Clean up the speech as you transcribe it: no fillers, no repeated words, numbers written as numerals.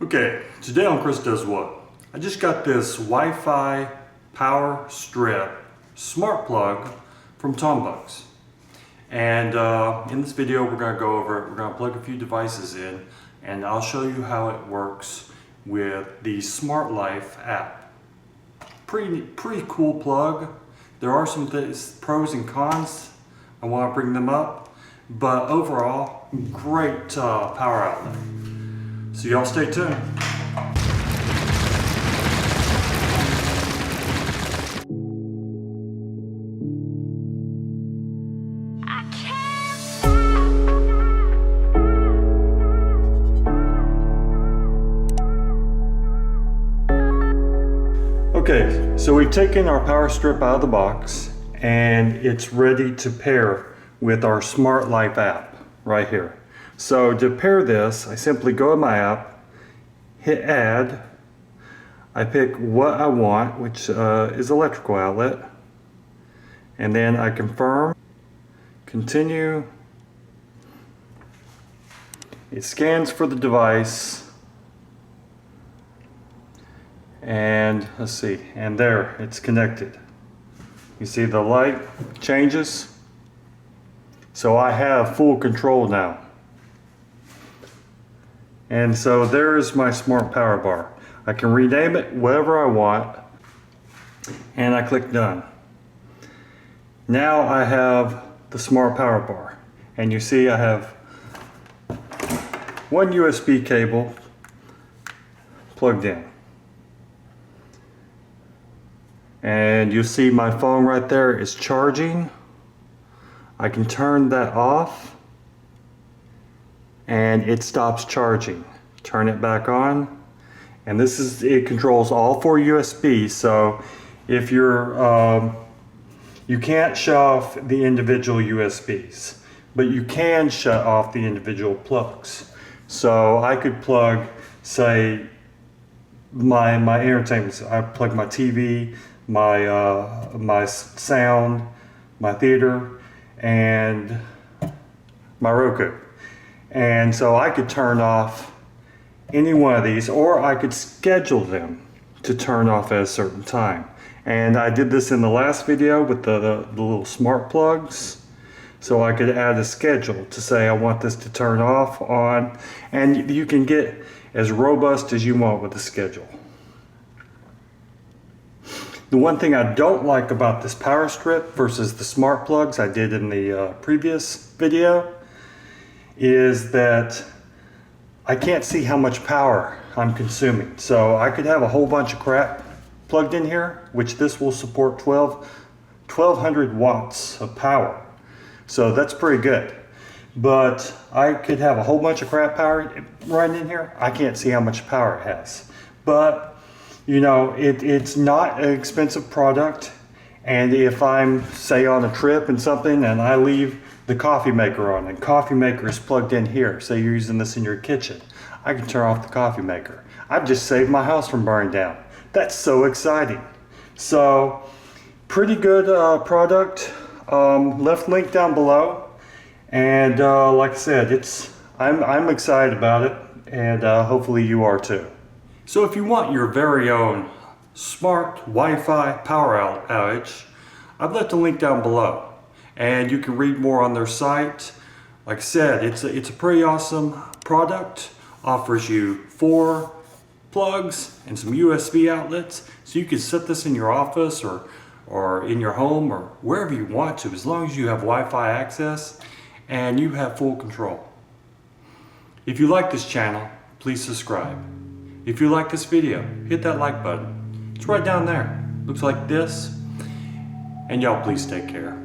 Okay, today on Chris Does What? I just got this Wi-Fi power strip smart plug from Tonbux. And in this video we're going to go over it. We're going to plug a few devices in and I'll show you how it works with the Smart Life app. Pretty cool plug. There are some pros and cons. I want to bring them up. But overall, great power outlet. So y'all stay tuned. Okay, so we've taken our power strip out of the box and it's ready to pair with our Smart Life app right here. So to pair this, I simply go to my app, hit add, I pick what I want, which is electrical outlet, and then I confirm, continue, it scans for the device, and let's see, and there, it's connected. You see the light changes? So I have full control now. And so there's my smart power bar. I can rename it whatever I want, and I click done. Now I have the smart power bar, and you see I have one USB cable plugged in. And you see my phone right there is charging. I can turn that off and it stops charging. Turn it back on, and it controls all 4 USBs. So if you're you can't shut off the individual USBs, but you can shut off the individual plugs. So I could plug, say, my entertainment. I plug my TV, my sound, my theater, and my Roku. And so I could turn off any one of these, or I could schedule them to turn off at a certain time. And I did this in the last video with the little smart plugs. So I could add a schedule to say I want this to turn off, on, and you can get as robust as you want with the schedule. The one thing I don't like about this power strip versus the smart plugs I did in the previous video is that I can't see how much power I'm consuming. So I could have a whole bunch of crap plugged in here, which this will support 1200 watts of power. So that's pretty good. But I could have a whole bunch of crap power right in here. I can't see how much power it has. But you know, it's not an expensive product, and if I'm, say, on a trip and something and I leave the coffee maker on, and coffee maker is plugged in here, say you're using this in your kitchen, I can turn off the coffee maker. I've just saved my house from burning down. That's so exciting. So, pretty good product. Left link down below, and like I said, I'm excited about it, and hopefully you are too. So if you want your very own smart Wi-Fi power outage, I've left a link down below, and you can read more on their site. Like I said, it's a pretty awesome product. Offers you 4 plugs and some USB outlets, so you can set this in your office or in your home or wherever you want to, as long as you have Wi-Fi access and you have full control. If you like this channel, please subscribe. If you like this video, hit that like button. It's right down there. Looks like this. And y'all please take care.